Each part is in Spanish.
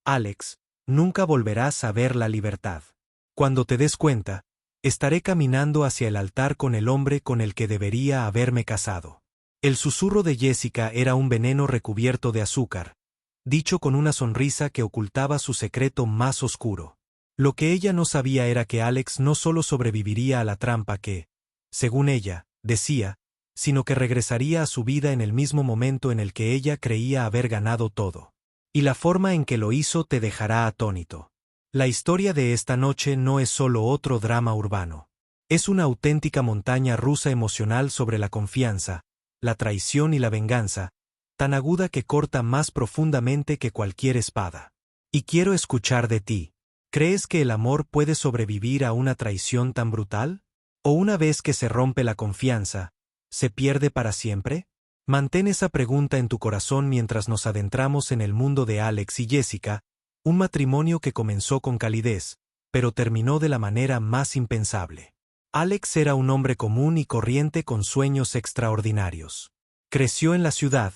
Alex, nunca volverás a ver la libertad. Cuando te des cuenta, estaré caminando hacia el altar con el hombre con el que debería haberme casado. El susurro de Jessica era un veneno recubierto de azúcar, dicho con una sonrisa que ocultaba su secreto más oscuro. Lo que ella no sabía era que Alex no solo sobreviviría a la trampa que, según ella, decía, sino que regresaría a su vida en el mismo momento en el que ella creía haber ganado todo. Y la forma en que lo hizo te dejará atónito. La historia de esta noche no es solo otro drama urbano. Es una auténtica montaña rusa emocional sobre la confianza, la traición y la venganza, tan aguda que corta más profundamente que cualquier espada. Y quiero escuchar de ti. ¿Crees que el amor puede sobrevivir a una traición tan brutal? ¿O una vez que se rompe la confianza, se pierde para siempre? Mantén esa pregunta en tu corazón mientras nos adentramos en el mundo de Alex y Jessica, un matrimonio que comenzó con calidez, pero terminó de la manera más impensable. Alex era un hombre común y corriente con sueños extraordinarios. Creció en la ciudad,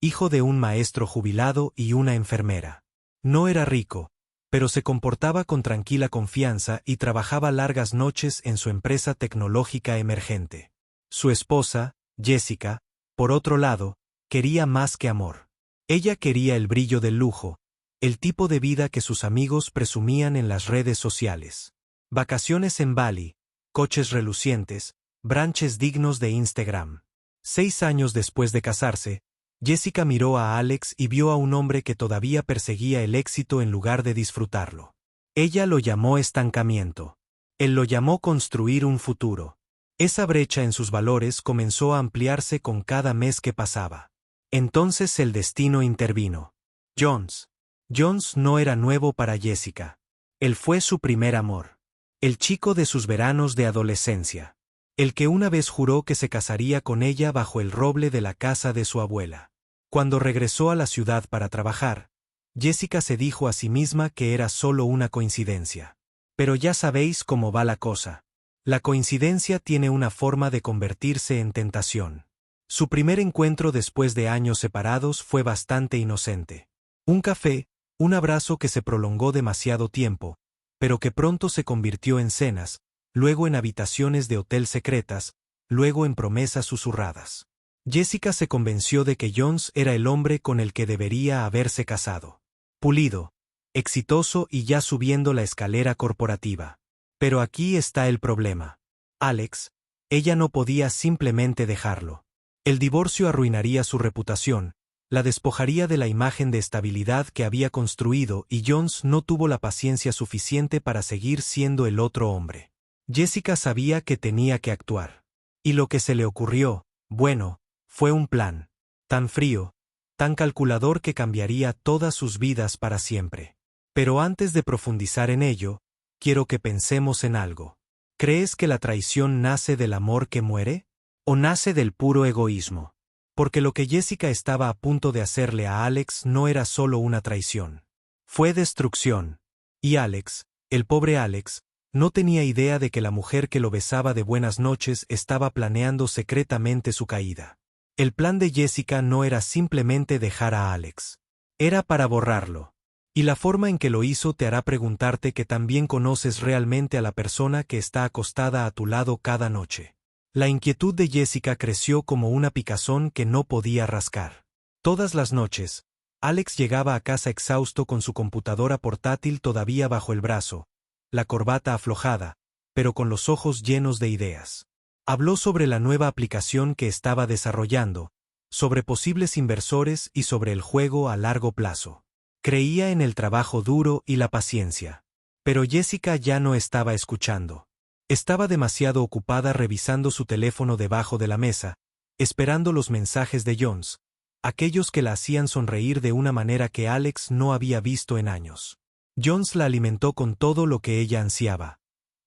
hijo de un maestro jubilado y una enfermera. No era rico, pero se comportaba con tranquila confianza y trabajaba largas noches en su empresa tecnológica emergente. Su esposa, Jessica, por otro lado, quería más que amor. Ella quería el brillo del lujo, el tipo de vida que sus amigos presumían en las redes sociales. Vacaciones en Bali, coches relucientes, brunches dignos de Instagram. 6 años después de casarse, Jessica miró a Alex y vio a un hombre que todavía perseguía el éxito en lugar de disfrutarlo. Ella lo llamó estancamiento. Él lo llamó construir un futuro. Esa brecha en sus valores comenzó a ampliarse con cada mes que pasaba. Entonces el destino intervino. Jones. Jones no era nuevo para Jessica. Él fue su primer amor. El chico de sus veranos de adolescencia. El que una vez juró que se casaría con ella bajo el roble de la casa de su abuela. Cuando regresó a la ciudad para trabajar, Jessica se dijo a sí misma que era solo una coincidencia. Pero ya sabéis cómo va la cosa. La coincidencia tiene una forma de convertirse en tentación. Su primer encuentro después de años separados fue bastante inocente. Un café, un abrazo que se prolongó demasiado tiempo, pero que pronto se convirtió en cenas, luego en habitaciones de hotel secretas, luego en promesas susurradas. Jessica se convenció de que Jones era el hombre con el que debería haberse casado. Pulido, exitoso y ya subiendo la escalera corporativa. Pero aquí está el problema. Alex, ella no podía simplemente dejarlo. El divorcio arruinaría su reputación, la despojaría de la imagen de estabilidad que había construido y Jones no tuvo la paciencia suficiente para seguir siendo el otro hombre. Jessica sabía que tenía que actuar. Y lo que se le ocurrió, bueno, fue un plan. Tan frío, tan calculador que cambiaría todas sus vidas para siempre. Pero antes de profundizar en ello, quiero que pensemos en algo. ¿Crees que la traición nace del amor que muere? ¿O nace del puro egoísmo? Porque lo que Jessica estaba a punto de hacerle a Alex no era solo una traición. Fue destrucción. Y Alex, el pobre Alex, no tenía idea de que la mujer que lo besaba de buenas noches estaba planeando secretamente su caída. El plan de Jessica no era simplemente dejar a Alex. Era para borrarlo. Y la forma en que lo hizo te hará preguntarte que también conoces realmente a la persona que está acostada a tu lado cada noche. La inquietud de Jessica creció como una picazón que no podía rascar. Todas las noches, Alex llegaba a casa exhausto con su computadora portátil todavía bajo el brazo, la corbata aflojada, pero con los ojos llenos de ideas. Habló sobre la nueva aplicación que estaba desarrollando, sobre posibles inversores y sobre el juego a largo plazo. Creía en el trabajo duro y la paciencia. Pero Jessica ya no estaba escuchando. Estaba demasiado ocupada revisando su teléfono debajo de la mesa, esperando los mensajes de Jones, aquellos que la hacían sonreír de una manera que Alex no había visto en años. Jones la alimentó con todo lo que ella ansiaba.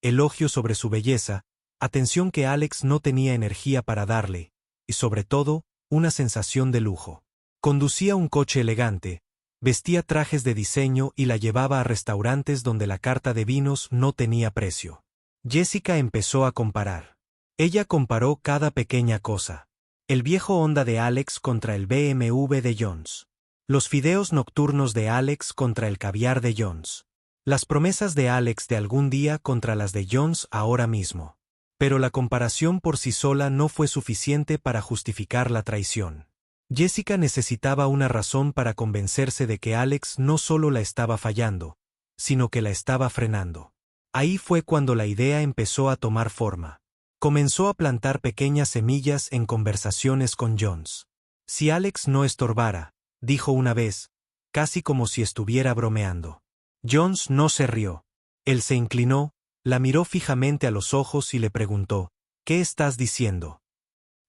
Elogios sobre su belleza, atención que Alex no tenía energía para darle, y sobre todo, una sensación de lujo. Conducía un coche elegante, vestía trajes de diseño y la llevaba a restaurantes donde la carta de vinos no tenía precio. Jessica empezó a comparar. Ella comparó cada pequeña cosa. El viejo Honda de Alex contra el BMW de Jones. Los fideos nocturnos de Alex contra el caviar de Jones. Las promesas de Alex de algún día contra las de Jones ahora mismo. Pero la comparación por sí sola no fue suficiente para justificar la traición. Jessica necesitaba una razón para convencerse de que Alex no solo la estaba fallando, sino que la estaba frenando. Ahí fue cuando la idea empezó a tomar forma. Comenzó a plantar pequeñas semillas en conversaciones con Jones. Si Alex no estorbara, dijo una vez, casi como si estuviera bromeando. Jones no se rió. Él se inclinó, la miró fijamente a los ojos y le preguntó, ¿qué estás diciendo?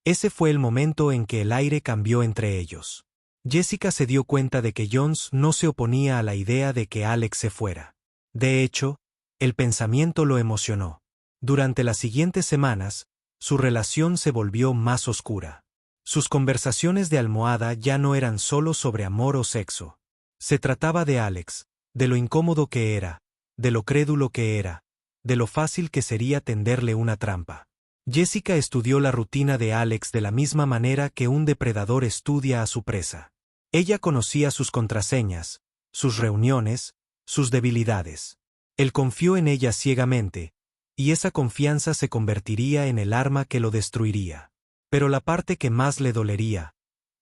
Ese fue el momento en que el aire cambió entre ellos. Jessica se dio cuenta de que Jones no se oponía a la idea de que Alex se fuera. De hecho, el pensamiento lo emocionó. Durante las siguientes semanas, su relación se volvió más oscura. Sus conversaciones de almohada ya no eran solo sobre amor o sexo. Se trataba de Alex, de lo incómodo que era, de lo crédulo que era, de lo fácil que sería tenderle una trampa. Jessica estudió la rutina de Alex de la misma manera que un depredador estudia a su presa. Ella conocía sus contraseñas, sus reuniones, sus debilidades. Él confió en ella ciegamente, y esa confianza se convertiría en el arma que lo destruiría. Pero la parte que más le dolería,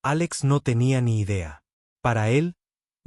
Alex no tenía ni idea. Para él,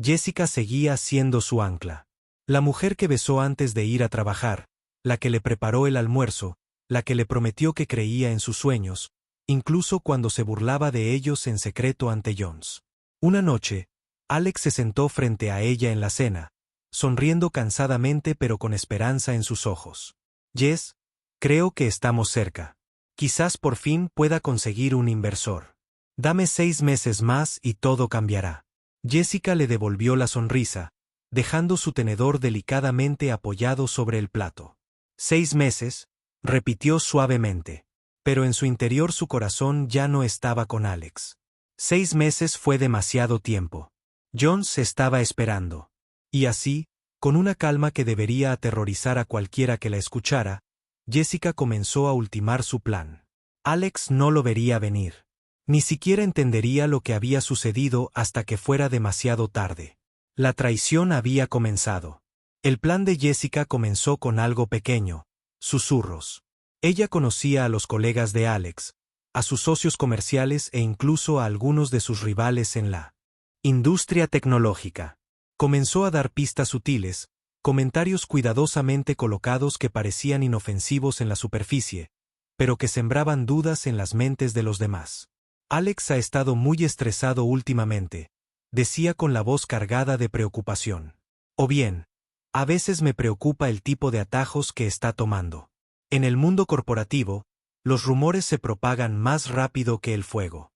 Jessica seguía siendo su ancla. La mujer que besó antes de ir a trabajar, la que le preparó el almuerzo, la que le prometió que creía en sus sueños, incluso cuando se burlaba de ellos en secreto ante Jones. Una noche, Alex se sentó frente a ella en la cena, sonriendo cansadamente pero con esperanza en sus ojos. Jess, creo que estamos cerca. Quizás por fin pueda conseguir un inversor. Dame 6 meses más y todo cambiará. Jessica le devolvió la sonrisa, dejando su tenedor delicadamente apoyado sobre el plato. 6 meses, repitió suavemente. Pero en su interior su corazón ya no estaba con Alex. 6 meses fue demasiado tiempo. Jones estaba esperando. Y así, con una calma que debería aterrorizar a cualquiera que la escuchara, Jessica comenzó a ultimar su plan. Alex no lo vería venir. Ni siquiera entendería lo que había sucedido hasta que fuera demasiado tarde. La traición había comenzado. El plan de Jessica comenzó con algo pequeño, susurros. Ella conocía a los colegas de Alex, a sus socios comerciales e incluso a algunos de sus rivales en la industria tecnológica. Comenzó a dar pistas sutiles, comentarios cuidadosamente colocados que parecían inofensivos en la superficie, pero que sembraban dudas en las mentes de los demás. Alex ha estado muy estresado últimamente, decía con la voz cargada de preocupación. O bien, a veces me preocupa el tipo de atajos que está tomando. En el mundo corporativo, los rumores se propagan más rápido que el fuego.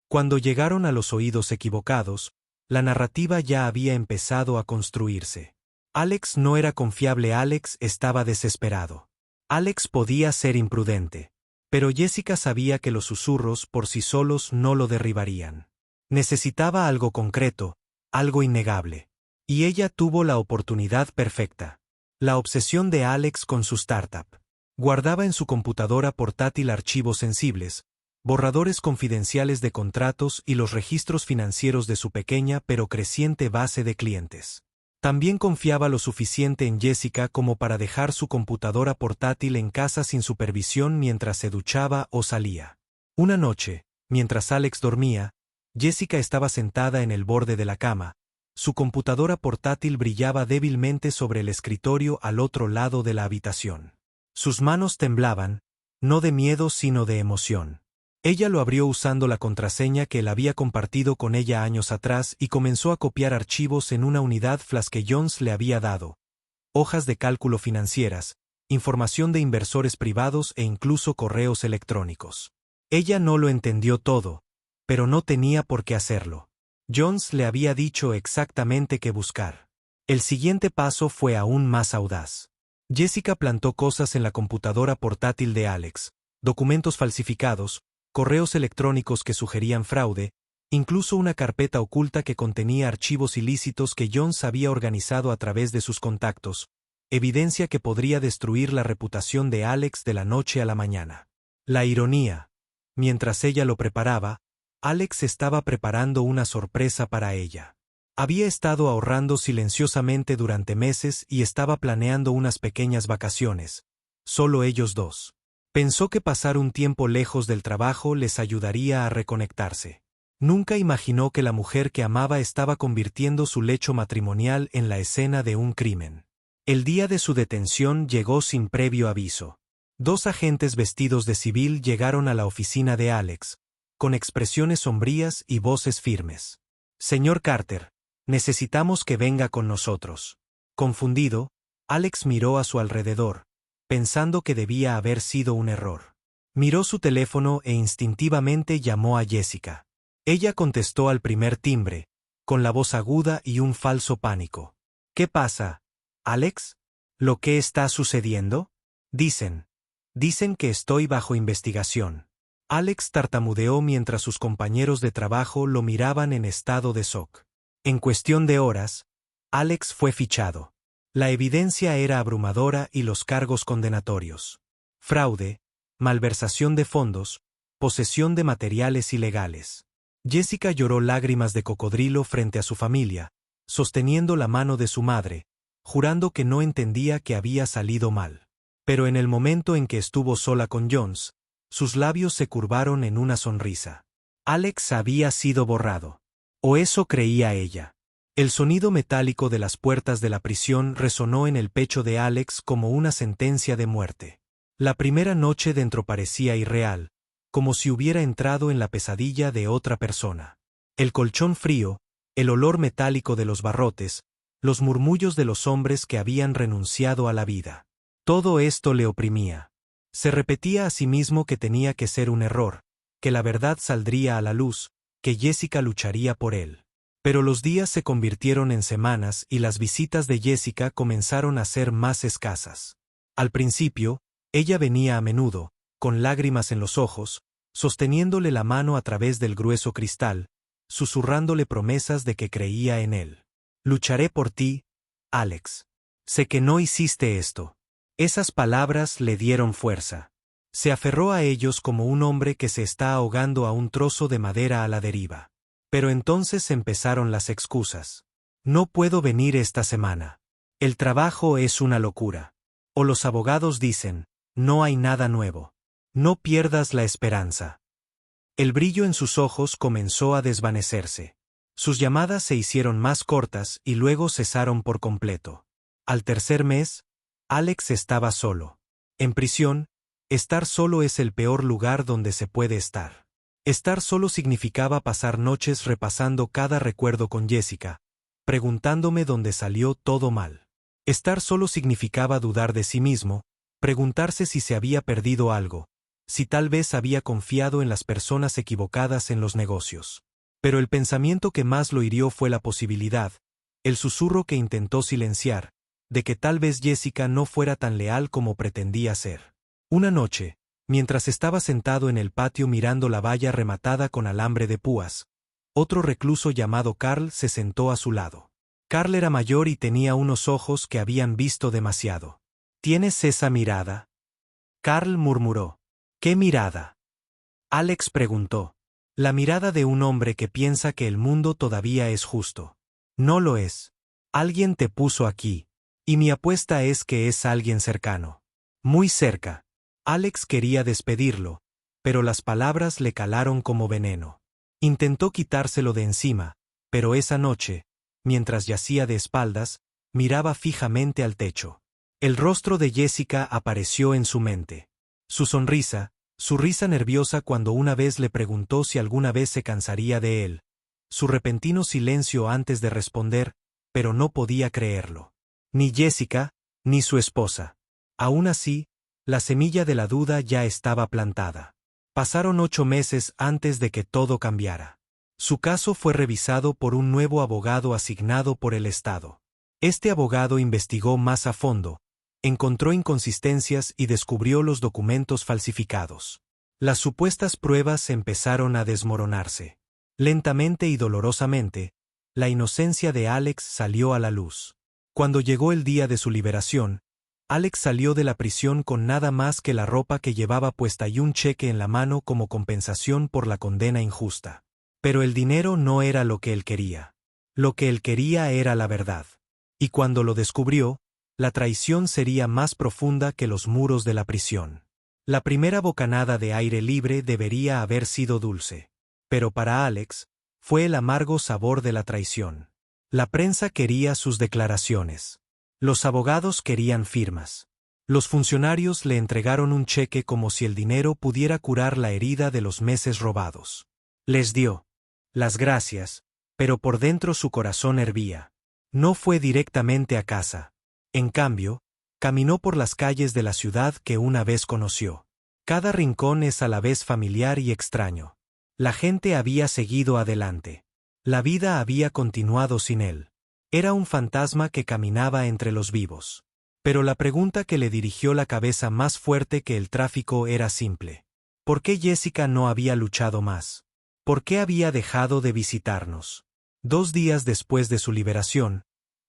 Cuando llegaron a los oídos equivocados, la narrativa ya había empezado a construirse. Alex no era confiable, Alex estaba desesperado. Alex podía ser imprudente. Pero Jessica sabía que los susurros por sí solos no lo derribarían. Necesitaba algo concreto, algo innegable. Y ella tuvo la oportunidad perfecta. La obsesión de Alex con su startup. Guardaba en su computadora portátil archivos sensibles, borradores confidenciales de contratos y los registros financieros de su pequeña pero creciente base de clientes. También confiaba lo suficiente en Jessica como para dejar su computadora portátil en casa sin supervisión mientras se duchaba o salía. Una noche, mientras Alex dormía, Jessica estaba sentada en el borde de la cama. Su computadora portátil brillaba débilmente sobre el escritorio al otro lado de la habitación. Sus manos temblaban, no de miedo sino de emoción. Ella lo abrió usando la contraseña que él había compartido con ella años atrás y comenzó a copiar archivos en una unidad flash que Jones le había dado. Hojas de cálculo financieras, información de inversores privados e incluso correos electrónicos. Ella no lo entendió todo, pero no tenía por qué hacerlo. Jones le había dicho exactamente qué buscar. El siguiente paso fue aún más audaz. Jessica plantó cosas en la computadora portátil de Alex, documentos falsificados, correos electrónicos que sugerían fraude, incluso una carpeta oculta que contenía archivos ilícitos que Jones había organizado a través de sus contactos, evidencia que podría destruir la reputación de Alex de la noche a la mañana. La ironía. Mientras ella lo preparaba, Alex estaba preparando una sorpresa para ella. Había estado ahorrando silenciosamente durante meses y estaba planeando unas pequeñas vacaciones. Solo ellos dos. Pensó que pasar un tiempo lejos del trabajo les ayudaría a reconectarse. Nunca imaginó que la mujer que amaba estaba convirtiendo su lecho matrimonial en la escena de un crimen. El día de su detención llegó sin previo aviso. 2 agentes vestidos de civil llegaron a la oficina de Alex, con expresiones sombrías y voces firmes. «Señor Carter, necesitamos que venga con nosotros». Confundido, Alex miró a su alrededor, pensando que debía haber sido un error. Miró su teléfono e instintivamente llamó a Jessica. Ella contestó al primer timbre, con la voz aguda y un falso pánico. «¿Qué pasa, Alex? ¿Lo que está sucediendo?» Dicen que estoy bajo investigación». Alex tartamudeó mientras sus compañeros de trabajo lo miraban en estado de shock. En cuestión de horas, Alex fue fichado. La evidencia era abrumadora y los cargos condenatorios. Fraude, malversación de fondos, posesión de materiales ilegales. Jessica lloró lágrimas de cocodrilo frente a su familia, sosteniendo la mano de su madre, jurando que no entendía que había salido mal. Pero en el momento en que estuvo sola con Jones, sus labios se curvaron en una sonrisa. Alex había sido borrado. O eso creía ella. El sonido metálico de las puertas de la prisión resonó en el pecho de Alex como una sentencia de muerte. La primera noche dentro parecía irreal, como si hubiera entrado en la pesadilla de otra persona. El colchón frío, el olor metálico de los barrotes, los murmullos de los hombres que habían renunciado a la vida. Todo esto le oprimía. Se repetía a sí mismo que tenía que ser un error, que la verdad saldría a la luz, que Jessica lucharía por él. Pero los días se convirtieron en semanas y las visitas de Jessica comenzaron a ser más escasas. Al principio, ella venía a menudo, con lágrimas en los ojos, sosteniéndole la mano a través del grueso cristal, susurrándole promesas de que creía en él. «Lucharé por ti, Alex. Sé que no hiciste esto». Esas palabras le dieron fuerza. Se aferró a ellos como un hombre que se está ahogando a un trozo de madera a la deriva. Pero entonces empezaron las excusas. «No puedo venir esta semana. El trabajo es una locura». O los abogados dicen, «No hay nada nuevo. No pierdas la esperanza». El brillo en sus ojos comenzó a desvanecerse. Sus llamadas se hicieron más cortas y luego cesaron por completo. Al tercer mes, Alex estaba solo. En prisión, estar solo es el peor lugar donde se puede estar. Estar solo significaba pasar noches repasando cada recuerdo con Jessica, preguntándome dónde salió todo mal. Estar solo significaba dudar de sí mismo, preguntarse si se había perdido algo, si tal vez había confiado en las personas equivocadas en los negocios. Pero el pensamiento que más lo hirió fue la posibilidad, el susurro que intentó silenciar, de que tal vez Jessica no fuera tan leal como pretendía ser. Una noche, mientras estaba sentado en el patio mirando la valla rematada con alambre de púas, otro recluso llamado Carl se sentó a su lado. Carl era mayor y tenía unos ojos que habían visto demasiado. «¿Tienes esa mirada?», Carl murmuró. «¿Qué mirada?», Alex preguntó. «La mirada de un hombre que piensa que el mundo todavía es justo». «No lo es. Alguien te puso aquí. Y mi apuesta es que es alguien cercano. Muy cerca». Alex quería despedirlo, pero las palabras le calaron como veneno. Intentó quitárselo de encima, pero esa noche, mientras yacía de espaldas, miraba fijamente al techo. El rostro de Jessica apareció en su mente. Su sonrisa, su risa nerviosa cuando una vez le preguntó si alguna vez se cansaría de él, su repentino silencio antes de responder, pero no podía creerlo. Ni Jessica, ni su esposa. Aún así, la semilla de la duda ya estaba plantada. Pasaron 8 meses antes de que todo cambiara. Su caso fue revisado por un nuevo abogado asignado por el Estado. Este abogado investigó más a fondo, encontró inconsistencias y descubrió los documentos falsificados. Las supuestas pruebas empezaron a desmoronarse. Lentamente y dolorosamente, la inocencia de Alex salió a la luz. Cuando llegó el día de su liberación, Alex salió de la prisión con nada más que la ropa que llevaba puesta y un cheque en la mano como compensación por la condena injusta. Pero el dinero no era lo que él quería. Lo que él quería era la verdad. Y cuando lo descubrió, la traición sería más profunda que los muros de la prisión. La primera bocanada de aire libre debería haber sido dulce. Pero para Alex, fue el amargo sabor de la traición. La prensa quería sus declaraciones. Los abogados querían firmas. Los funcionarios le entregaron un cheque como si el dinero pudiera curar la herida de los meses robados. Les dio las gracias, pero por dentro su corazón hervía. No fue directamente a casa. En cambio, caminó por las calles de la ciudad que una vez conoció. Cada rincón es a la vez familiar y extraño. La gente había seguido adelante. La vida había continuado sin él. Era un fantasma que caminaba entre los vivos. Pero la pregunta que le dirigió la cabeza más fuerte que el tráfico era simple. ¿Por qué Jessica no había luchado más? ¿Por qué había dejado de visitarnos? 2 días después de su liberación,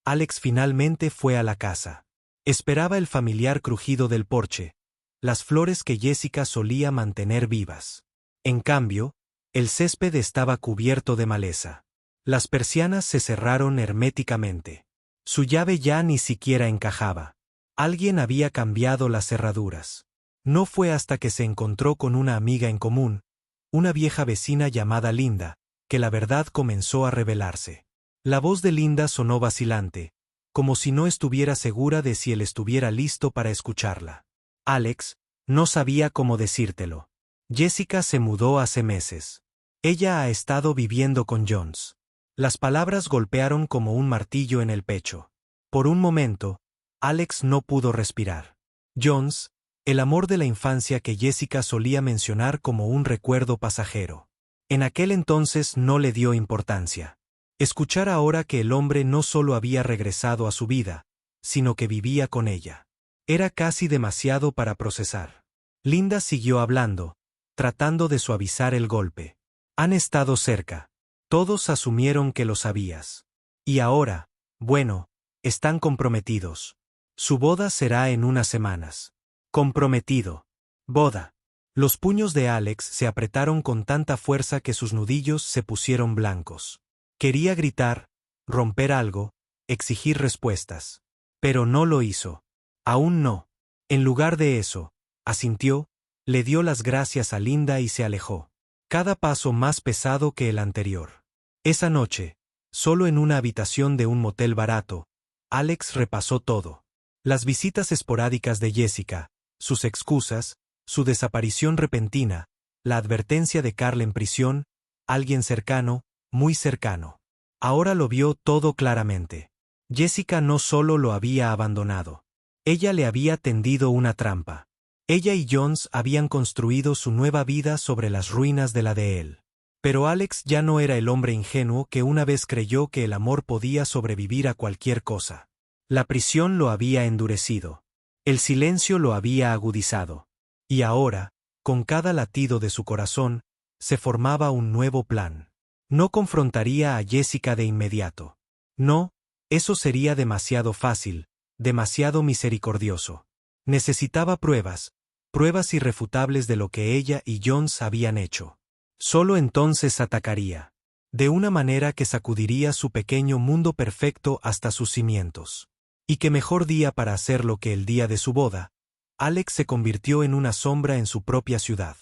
Alex finalmente fue a la casa. Esperaba el familiar crujido del porche, las flores que Jessica solía mantener vivas. En cambio, el césped estaba cubierto de maleza. Las persianas se cerraron herméticamente. Su llave ya ni siquiera encajaba. Alguien había cambiado las cerraduras. No fue hasta que se encontró con una amiga en común, una vieja vecina llamada Linda, que la verdad comenzó a revelarse. La voz de Linda sonó vacilante, como si no estuviera segura de si él estuviera listo para escucharla. Alex, no sabía cómo decírtelo. Jessica se mudó hace meses. Ella ha estado viviendo con Jones. Las palabras golpearon como un martillo en el pecho. Por un momento, Alex no pudo respirar. Jones, el amor de la infancia que Jessica solía mencionar como un recuerdo pasajero. En aquel entonces no le dio importancia. Escuchar ahora que el hombre no solo había regresado a su vida, sino que vivía con ella. Era casi demasiado para procesar. Linda siguió hablando, tratando de suavizar el golpe. Han estado cerca. Todos asumieron que lo sabías. Y ahora, bueno, están comprometidos. Su boda será en unas semanas. Comprometido. Boda. Los puños de Alex se apretaron con tanta fuerza que sus nudillos se pusieron blancos. Quería gritar, romper algo, exigir respuestas. Pero no lo hizo. Aún no. En lugar de eso, asintió, le dio las gracias a Linda y se alejó. Cada paso más pesado que el anterior. Esa noche, solo en una habitación de un motel barato, Alex repasó todo. Las visitas esporádicas de Jessica, sus excusas, su desaparición repentina, la advertencia de Carl en prisión, alguien cercano, muy cercano. Ahora lo vio todo claramente. Jessica no solo lo había abandonado. Ella le había tendido una trampa. Ella y Jones habían construido su nueva vida sobre las ruinas de la de él. Pero Alex ya no era el hombre ingenuo que una vez creyó que el amor podía sobrevivir a cualquier cosa. La prisión lo había endurecido. El silencio lo había agudizado. Y ahora, con cada latido de su corazón, se formaba un nuevo plan. No confrontaría a Jessica de inmediato. No, eso sería demasiado fácil, demasiado misericordioso. Necesitaba pruebas, pruebas irrefutables de lo que ella y Jones habían hecho. Solo entonces atacaría. De una manera que sacudiría su pequeño mundo perfecto hasta sus cimientos. Y qué mejor día para hacerlo que el día de su boda. Alex se convirtió en una sombra en su propia ciudad.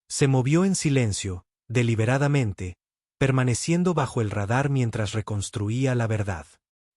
Se movió en silencio, deliberadamente, permaneciendo bajo el radar mientras reconstruía la verdad.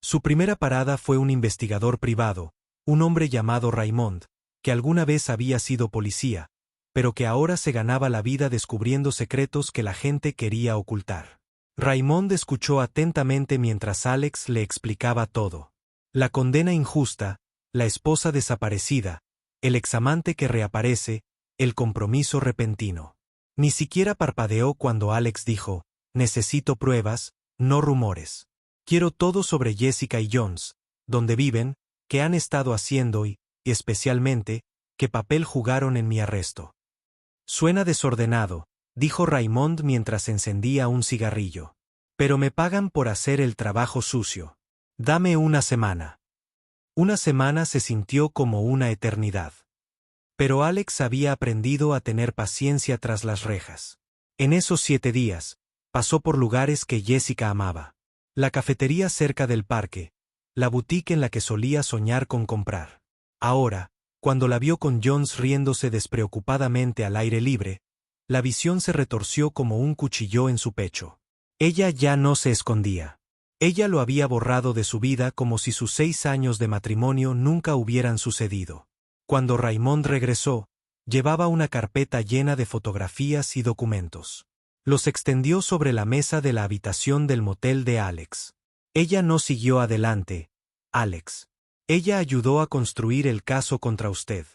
Su primera parada fue un investigador privado, un hombre llamado Raymond, que alguna vez había sido policía, pero que ahora se ganaba la vida descubriendo secretos que la gente quería ocultar. Raymond escuchó atentamente mientras Alex le explicaba todo. La condena injusta, la esposa desaparecida, el examante que reaparece, el compromiso repentino. Ni siquiera parpadeó cuando Alex dijo, necesito pruebas, no rumores. Quiero todo sobre Jessica y Jones, dónde viven, qué han estado haciendo y, especialmente, qué papel jugaron en mi arresto. Suena desordenado, dijo Raymond mientras encendía un cigarrillo. Pero me pagan por hacer el trabajo sucio. Dame una semana. Una semana se sintió como una eternidad. Pero Alex había aprendido a tener paciencia tras las rejas. En esos 7 días, Pasó por lugares que Jessica amaba. La cafetería cerca del parque, la boutique en la que solía soñar con comprar. Ahora, cuando la vio con Jones riéndose despreocupadamente al aire libre, la visión se retorció como un cuchillo en su pecho. Ella ya no se escondía. Ella lo había borrado de su vida como si sus 6 años de matrimonio nunca hubieran sucedido. Cuando Raymond regresó, llevaba una carpeta llena de fotografías y documentos. Los extendió sobre la mesa de la habitación del motel de Alex. Ella no siguió adelante, Alex. Ella ayudó a construir el caso contra usted.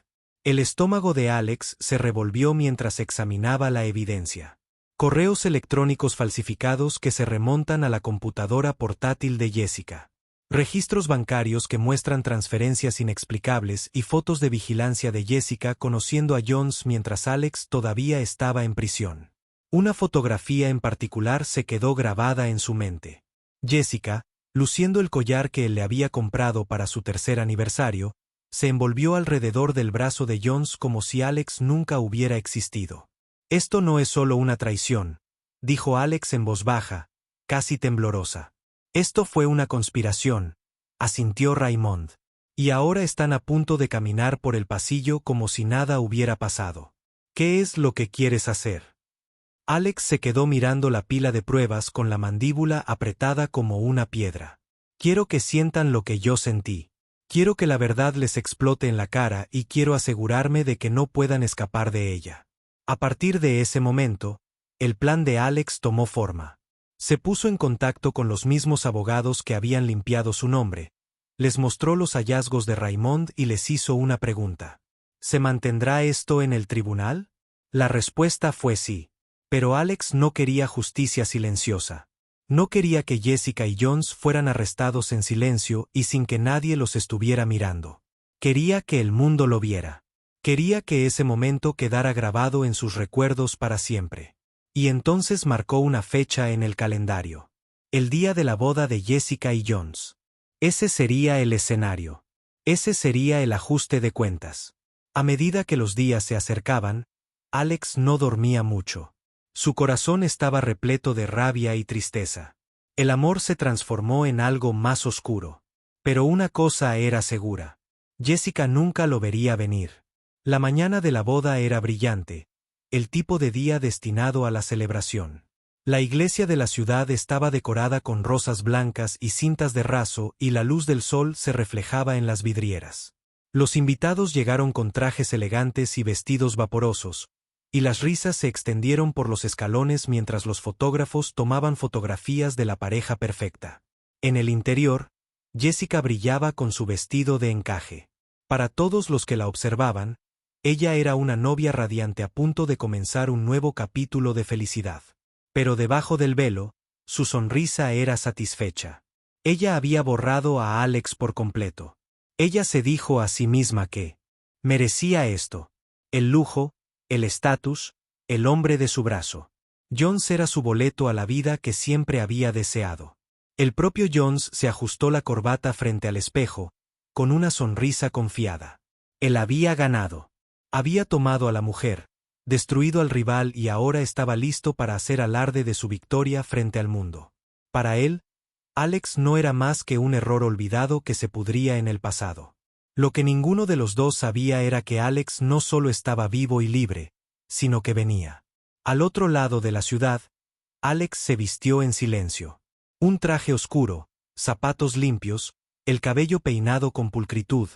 El estómago de Alex se revolvió mientras examinaba la evidencia. Correos electrónicos falsificados que se remontan a la computadora portátil de Jessica. Registros bancarios que muestran transferencias inexplicables y fotos de vigilancia de Jessica conociendo a Jones mientras Alex todavía estaba en prisión. Una fotografía en particular se quedó grabada en su mente. Jessica, luciendo el collar que él le había comprado para su 3er aniversario, se envolvió alrededor del brazo de Jones como si Alex nunca hubiera existido. «Esto no es solo una traición», dijo Alex en voz baja, casi temblorosa. «Esto fue una conspiración», asintió Raymond. «Y ahora están a punto de caminar por el pasillo como si nada hubiera pasado. ¿Qué es lo que quieres hacer?» Alex se quedó mirando la pila de pruebas con la mandíbula apretada como una piedra. «Quiero que sientan lo que yo sentí. Quiero que la verdad les explote en la cara y quiero asegurarme de que no puedan escapar de ella». A partir de ese momento, el plan de Alex tomó forma. Se puso en contacto con los mismos abogados que habían limpiado su nombre, les mostró los hallazgos de Raymond y les hizo una pregunta. ¿Se mantendrá esto en el tribunal? La respuesta fue sí. Pero Alex no quería justicia silenciosa. No quería que Jessica y Jones fueran arrestados en silencio y sin que nadie los estuviera mirando. Quería que el mundo lo viera. Quería que ese momento quedara grabado en sus recuerdos para siempre. Y entonces marcó una fecha en el calendario. El día de la boda de Jessica y Jones. Ese sería el escenario. Ese sería el ajuste de cuentas. A medida que los días se acercaban, Alex no dormía mucho. Su corazón estaba repleto de rabia y tristeza. El amor se transformó en algo más oscuro. Pero una cosa era segura. Jessica nunca lo vería venir. La mañana de la boda era brillante, el tipo de día destinado a la celebración. La iglesia de la ciudad estaba decorada con rosas blancas y cintas de raso y la luz del sol se reflejaba en las vidrieras. Los invitados llegaron con trajes elegantes y vestidos vaporosos, y las risas se extendieron por los escalones mientras los fotógrafos tomaban fotografías de la pareja perfecta. En el interior, Jessica brillaba con su vestido de encaje. Para todos los que la observaban, ella era una novia radiante a punto de comenzar un nuevo capítulo de felicidad. Pero debajo del velo, su sonrisa era satisfecha. Ella había borrado a Alex por completo. Ella se dijo a sí misma que merecía esto: el lujo, el estatus, el hombre de su brazo. Jones era su boleto a la vida que siempre había deseado. El propio Jones se ajustó la corbata frente al espejo, con una sonrisa confiada. Él había ganado. Había tomado a la mujer, destruido al rival y ahora estaba listo para hacer alarde de su victoria frente al mundo. Para él, Alex no era más que un error olvidado que se pudría en el pasado. Lo que ninguno de los dos sabía era que Alex no solo estaba vivo y libre, sino que venía. Al otro lado de la ciudad, Alex se vistió en silencio. Un traje oscuro, zapatos limpios, el cabello peinado con pulcritud,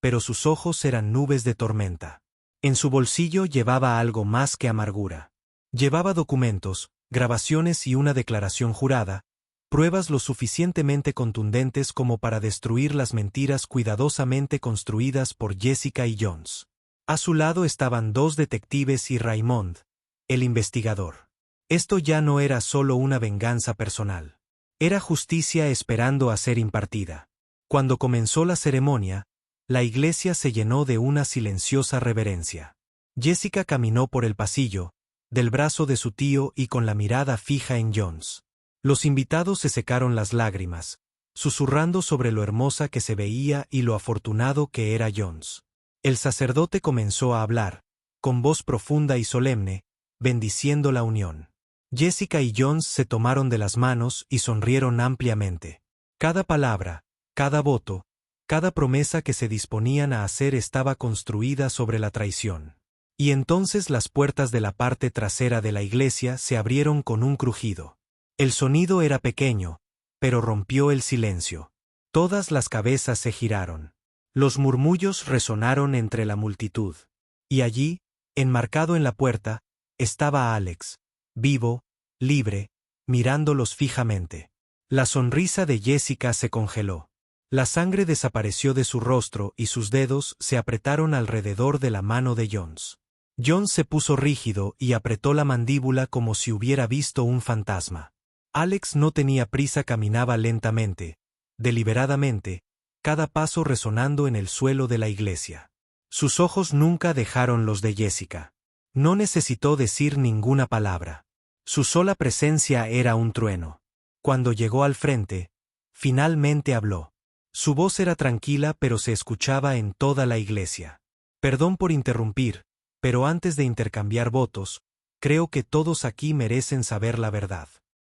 pero sus ojos eran nubes de tormenta. En su bolsillo llevaba algo más que amargura. Llevaba documentos, grabaciones y una declaración jurada, pruebas lo suficientemente contundentes como para destruir las mentiras cuidadosamente construidas por Jessica y Jones. A su lado estaban 2 detectives y Raymond, el investigador. Esto ya no era solo una venganza personal. Era justicia esperando a ser impartida. Cuando comenzó la ceremonia, la iglesia se llenó de una silenciosa reverencia. Jessica caminó por el pasillo, del brazo de su tío y con la mirada fija en Jones. Los invitados se secaron las lágrimas, susurrando sobre lo hermosa que se veía y lo afortunado que era Jones. El sacerdote comenzó a hablar, con voz profunda y solemne, bendiciendo la unión. Jessica y Jones se tomaron de las manos y sonrieron ampliamente. Cada palabra, cada voto, cada promesa que se disponían a hacer estaba construida sobre la traición. Y entonces las puertas de la parte trasera de la iglesia se abrieron con un crujido. El sonido era pequeño, pero rompió el silencio. Todas las cabezas se giraron. Los murmullos resonaron entre la multitud. Y allí, enmarcado en la puerta, estaba Alex, vivo, libre, mirándolos fijamente. La sonrisa de Jessica se congeló. La sangre desapareció de su rostro y sus dedos se apretaron alrededor de la mano de Jones. Jones se puso rígido y apretó la mandíbula como si hubiera visto un fantasma. Alex no tenía prisa, caminaba lentamente, deliberadamente, cada paso resonando en el suelo de la iglesia. Sus ojos nunca dejaron los de Jessica. No necesitó decir ninguna palabra. Su sola presencia era un trueno. Cuando llegó al frente, finalmente habló. Su voz era tranquila, pero se escuchaba en toda la iglesia. Perdón por interrumpir, pero antes de intercambiar votos, creo que todos aquí merecen saber la verdad.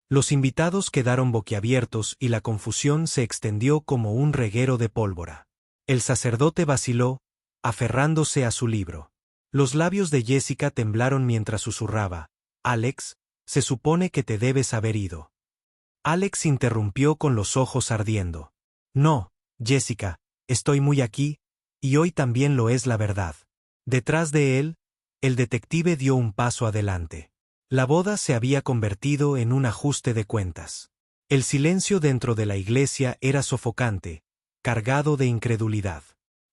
Los invitados quedaron boquiabiertos y la confusión se extendió como un reguero de pólvora. El sacerdote vaciló, aferrándose a su libro. Los labios de Jessica temblaron mientras susurraba: «Alex, se supone que te debes haber ido». Alex interrumpió con los ojos ardiendo. «No, Jessica, estoy muy aquí, y hoy también lo es la verdad». Detrás de él, el detective dio un paso adelante. La boda se había convertido en un ajuste de cuentas. El silencio dentro de la iglesia era sofocante, cargado de incredulidad.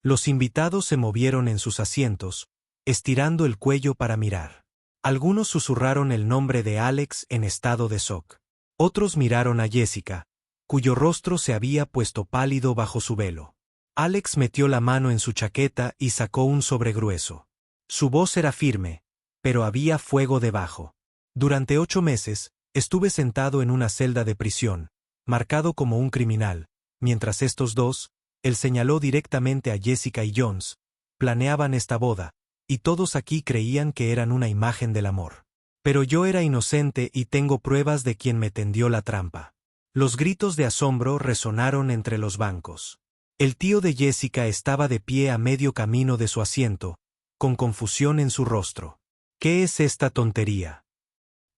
Los invitados se movieron en sus asientos, estirando el cuello para mirar. Algunos susurraron el nombre de Alex en estado de shock. Otros miraron a Jessica, cuyo rostro se había puesto pálido bajo su velo. Alex metió la mano en su chaqueta y sacó un sobre grueso. Su voz era firme, pero había fuego debajo. «Durante 8 meses, estuve sentado en una celda de prisión, marcado como un criminal, mientras estos dos», él señaló directamente a Jessica y Jones, «planeaban esta boda, y todos aquí creían que eran una imagen del amor. Pero yo era inocente y tengo pruebas de quien me tendió la trampa». Los gritos de asombro resonaron entre los bancos. El tío de Jessica estaba de pie a medio camino de su asiento, con confusión en su rostro. «¿Qué es esta tontería?»,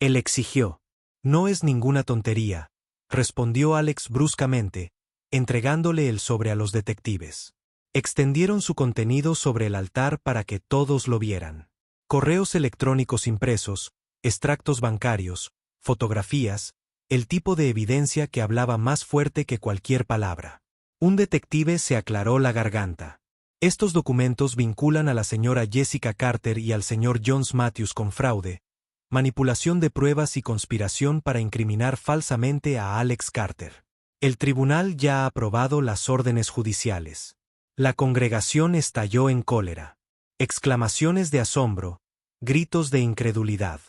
él exigió. «No es ninguna tontería», respondió Alex bruscamente, entregándole el sobre a los detectives. Extendieron su contenido sobre el altar para que todos lo vieran. Correos electrónicos impresos, extractos bancarios, fotografías, el tipo de evidencia que hablaba más fuerte que cualquier palabra. Un detective se aclaró la garganta. «Estos documentos vinculan a la señora Jessica Carter y al señor Jones Matthews con fraude, manipulación de pruebas y conspiración para incriminar falsamente a Alex Carter. El tribunal ya ha aprobado las órdenes judiciales». La congregación estalló en cólera. Exclamaciones de asombro, gritos de incredulidad.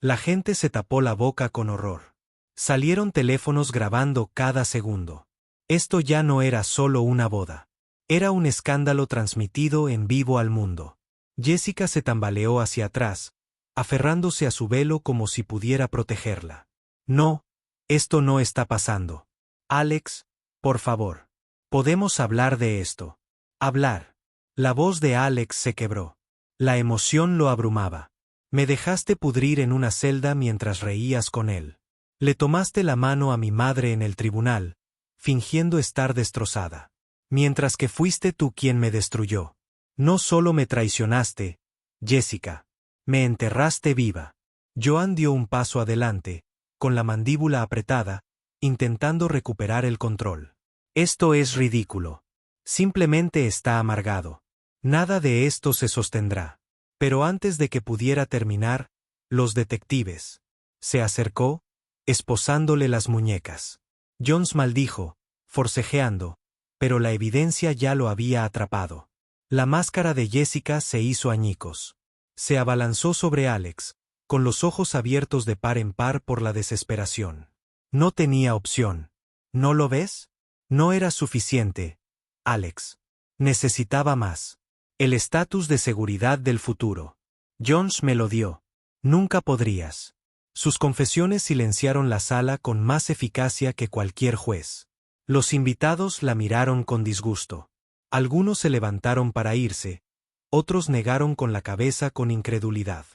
La gente se tapó la boca con horror. Salieron teléfonos grabando cada segundo. Esto ya no era solo una boda. Era un escándalo transmitido en vivo al mundo. Jessica se tambaleó hacia atrás, aferrándose a su velo como si pudiera protegerla. «No, esto no está pasando. Alex, por favor. Podemos hablar de esto». «Hablar». La voz de Alex se quebró. La emoción lo abrumaba. «Me dejaste pudrir en una celda mientras reías con él. Le tomaste la mano a mi madre en el tribunal, fingiendo estar destrozada. Mientras que fuiste tú quien me destruyó. No solo me traicionaste, Jessica. Me enterraste viva». Joan dio un paso adelante, con la mandíbula apretada, intentando recuperar el control. «Esto es ridículo. Simplemente está amargado. Nada de esto se sostendrá». Pero antes de que pudiera terminar, los detectives. Se acercó, esposándole las muñecas. Jones maldijo, forcejeando, pero la evidencia ya lo había atrapado. La máscara de Jessica se hizo añicos. Se abalanzó sobre Alex, con los ojos abiertos de par en par por la desesperación. No tenía opción. ¿No lo ves? No era suficiente, Alex. Necesitaba más. El estatus de seguridad del futuro. Jones me lo dio. Nunca podrías. Sus confesiones silenciaron la sala con más eficacia que cualquier juez. Los invitados la miraron con disgusto. Algunos se levantaron para irse, otros negaron con la cabeza con incredulidad.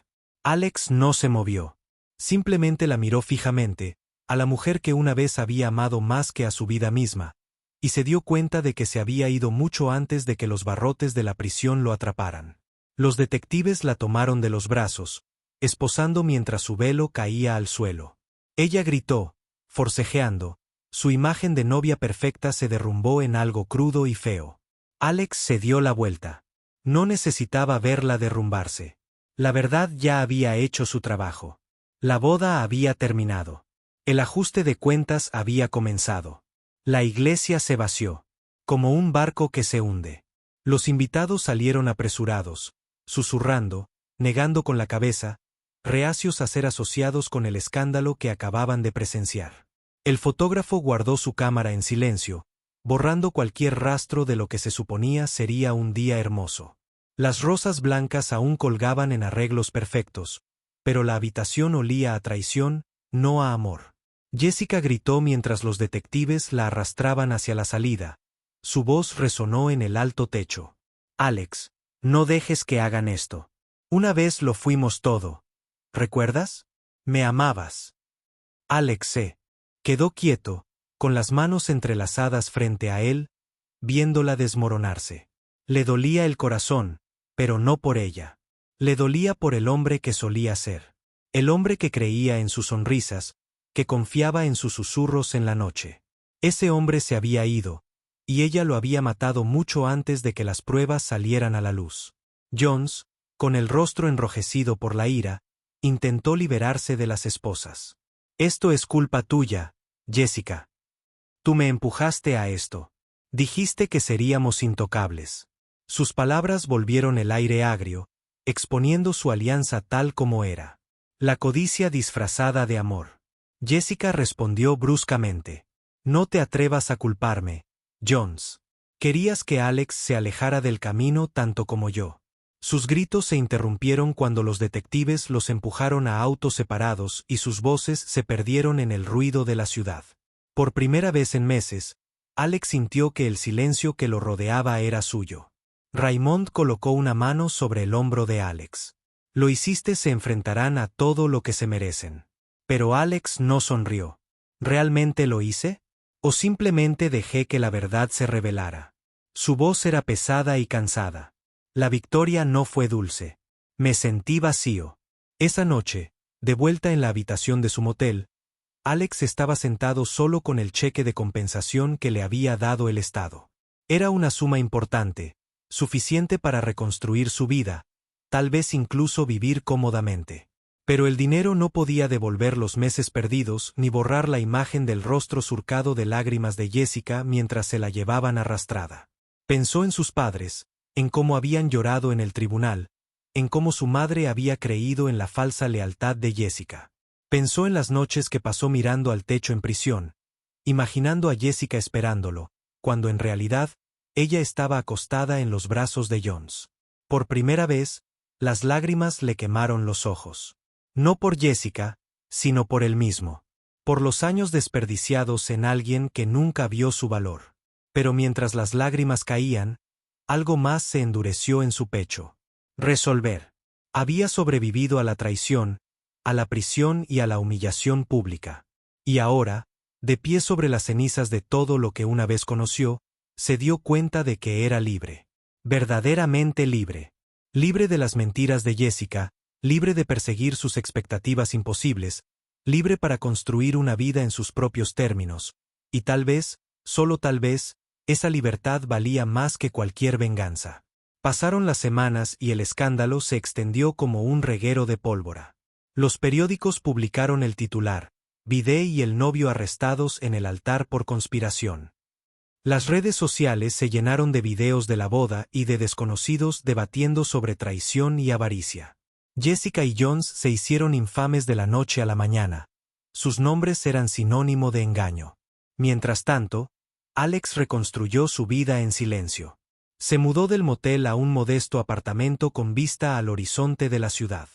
Alex no se movió. Simplemente la miró fijamente, a la mujer que una vez había amado más que a su vida misma, y se dio cuenta de que se había ido mucho antes de que los barrotes de la prisión lo atraparan. Los detectives la tomaron de los brazos, esposando mientras su velo caía al suelo. Ella gritó, forcejeando. Su imagen de novia perfecta se derrumbó en algo crudo y feo. Alex se dio la vuelta. No necesitaba verla derrumbarse. La verdad ya había hecho su trabajo. La boda había terminado. El ajuste de cuentas había comenzado. La iglesia se vació, como un barco que se hunde. Los invitados salieron apresurados, susurrando, negando con la cabeza, reacios a ser asociados con el escándalo que acababan de presenciar. El fotógrafo guardó su cámara en silencio, borrando cualquier rastro de lo que se suponía sería un día hermoso. Las rosas blancas aún colgaban en arreglos perfectos, pero la habitación olía a traición, no a amor. Jessica gritó mientras los detectives la arrastraban hacia la salida. Su voz resonó en el alto techo. Alex, no dejes que hagan esto. Una vez lo fuimos todo. ¿Recuerdas? Me amabas. Alex se quedó quieto, con las manos entrelazadas frente a él, viéndola desmoronarse. Le dolía el corazón, pero no por ella. Le dolía por el hombre que solía ser. El hombre que creía en sus sonrisas, que confiaba en sus susurros en la noche. Ese hombre se había ido, y ella lo había matado mucho antes de que las pruebas salieran a la luz. Jones, con el rostro enrojecido por la ira, intentó liberarse de las esposas. Esto es culpa tuya, Jessica. Tú me empujaste a esto. Dijiste que seríamos intocables. Sus palabras volvieron el aire agrio, exponiendo su alianza tal como era. La codicia disfrazada de amor. Jessica respondió bruscamente. No te atrevas a culparme, Jones. Querías que Alex se alejara del camino tanto como yo. Sus gritos se interrumpieron cuando los detectives los empujaron a autos separados y sus voces se perdieron en el ruido de la ciudad. Por primera vez en meses, Alex sintió que el silencio que lo rodeaba era suyo. Raymond colocó una mano sobre el hombro de Alex. Lo hiciste, se enfrentarán a todo lo que se merecen. Pero Alex no sonrió. ¿Realmente lo hice? ¿O simplemente dejé que la verdad se revelara? Su voz era pesada y cansada. La victoria no fue dulce. Me sentí vacío. Esa noche, de vuelta en la habitación de su motel, Alex estaba sentado solo con el cheque de compensación que le había dado el Estado. Era una suma importante, suficiente para reconstruir su vida, tal vez incluso vivir cómodamente. Pero el dinero no podía devolver los meses perdidos ni borrar la imagen del rostro surcado de lágrimas de Jessica mientras se la llevaban arrastrada. Pensó en sus padres, en cómo habían llorado en el tribunal, en cómo su madre había creído en la falsa lealtad de Jessica. Pensó en las noches que pasó mirando al techo en prisión, imaginando a Jessica esperándolo, cuando en realidad, ella estaba acostada en los brazos de Jones. Por primera vez, las lágrimas le quemaron los ojos. No por Jessica, sino por él mismo. Por los años desperdiciados en alguien que nunca vio su valor. Pero mientras las lágrimas caían, algo más se endureció en su pecho. Resolver. Había sobrevivido a la traición, a la prisión y a la humillación pública. Y ahora, de pie sobre las cenizas de todo lo que una vez conoció, se dio cuenta de que era libre. Verdaderamente libre. Libre de las mentiras de Jessica, libre de perseguir sus expectativas imposibles, libre para construir una vida en sus propios términos, y tal vez, solo tal vez, esa libertad valía más que cualquier venganza. Pasaron las semanas y el escándalo se extendió como un reguero de pólvora. Los periódicos publicaron el titular, Bidet y el novio arrestados en el altar por conspiración. Las redes sociales se llenaron de videos de la boda y de desconocidos debatiendo sobre traición y avaricia. Jessica y Jones se hicieron infames de la noche a la mañana. Sus nombres eran sinónimo de engaño. Mientras tanto, Alex reconstruyó su vida en silencio. Se mudó del motel a un modesto apartamento con vista al horizonte de la ciudad.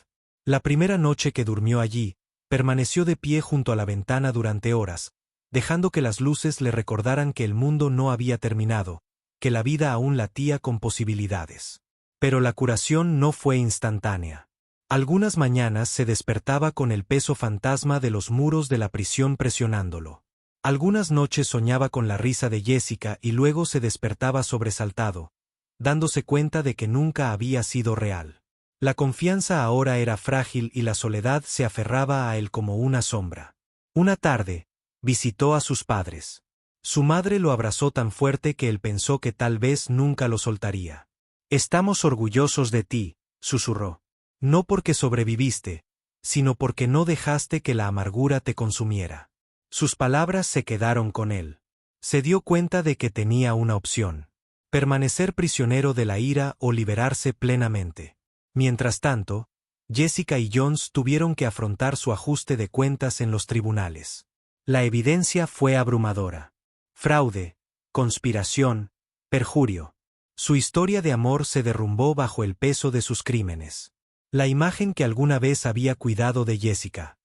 La primera noche que durmió allí, Permaneció de pie junto a la ventana durante horas, dejando que las luces le recordaran que el mundo no había terminado, que la vida aún latía con posibilidades. Pero la curación no fue instantánea. Algunas mañanas se despertaba con el peso fantasma de los muros de la prisión presionándolo. Algunas noches soñaba con la risa de Jessica y luego se despertaba sobresaltado, dándose cuenta de que nunca había sido real. La confianza ahora era frágil y la soledad se aferraba a él como una sombra. Una tarde, visitó a sus padres. Su madre lo abrazó tan fuerte que él pensó que tal vez nunca lo soltaría. «Estamos orgullosos de ti», susurró. «No porque sobreviviste, sino porque no dejaste que la amargura te consumiera». Sus palabras se quedaron con él. Se dio cuenta de que tenía una opción: permanecer prisionero de la ira o liberarse plenamente. Mientras tanto, Jessica y Jones tuvieron que afrontar su ajuste de cuentas en los tribunales. La evidencia fue abrumadora. Fraude, conspiración, perjurio. Su historia de amor se derrumbó bajo el peso de sus crímenes. La imagen que alguna vez había cuidado de Jessica,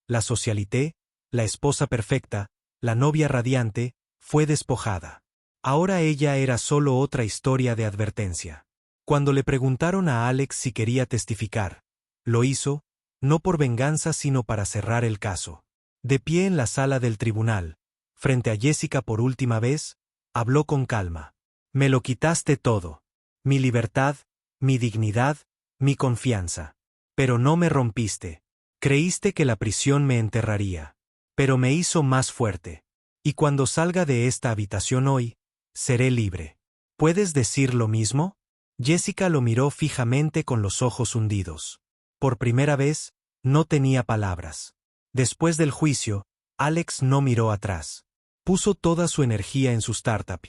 la socialité, la esposa perfecta, la novia radiante, fue despojada. Ahora ella era solo otra historia de advertencia. Cuando le preguntaron a Alex si quería testificar, lo hizo, no por venganza sino para cerrar el caso. De pie en la sala del tribunal, frente a Jessica por última vez, habló con calma. «Me lo quitaste todo. Mi libertad, mi dignidad, mi confianza. Pero no me rompiste. Creíste que la prisión me enterraría. Pero me hizo más fuerte. Y cuando salga de esta habitación hoy, seré libre. ¿Puedes decir lo mismo?» Jessica lo miró fijamente con los ojos hundidos. Por primera vez, no tenía palabras. Después del juicio, Alex no miró atrás. Puso toda su energía en su startup.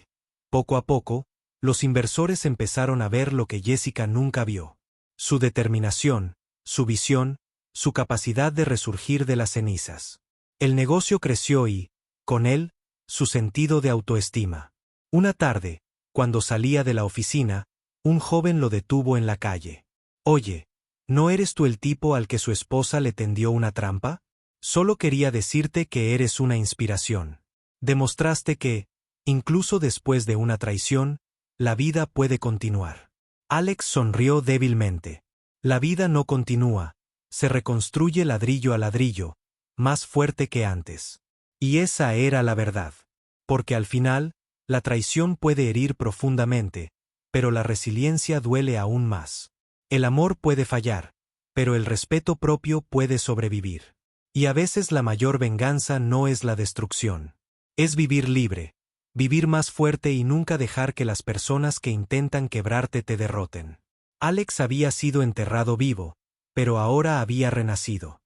Poco a poco, los inversores empezaron a ver lo que Jessica nunca vio. Su determinación, su visión, su capacidad de resurgir de las cenizas. El negocio creció y, con él, su sentido de autoestima. Una tarde, cuando salía de la oficina, un joven lo detuvo en la calle. «Oye, ¿no eres tú el tipo al que su esposa le tendió una trampa? Solo quería decirte que eres una inspiración. Demostraste que, incluso después de una traición, la vida puede continuar». Alex sonrió débilmente. La vida no continúa, se reconstruye ladrillo a ladrillo, más fuerte que antes. Y esa era la verdad. Porque al final, la traición puede herir profundamente, pero la resiliencia duele aún más. El amor puede fallar, pero el respeto propio puede sobrevivir. Y a veces la mayor venganza no es la destrucción. Es vivir libre, vivir más fuerte y nunca dejar que las personas que intentan quebrarte te derroten. Alex había sido enterrado vivo, pero ahora había renacido.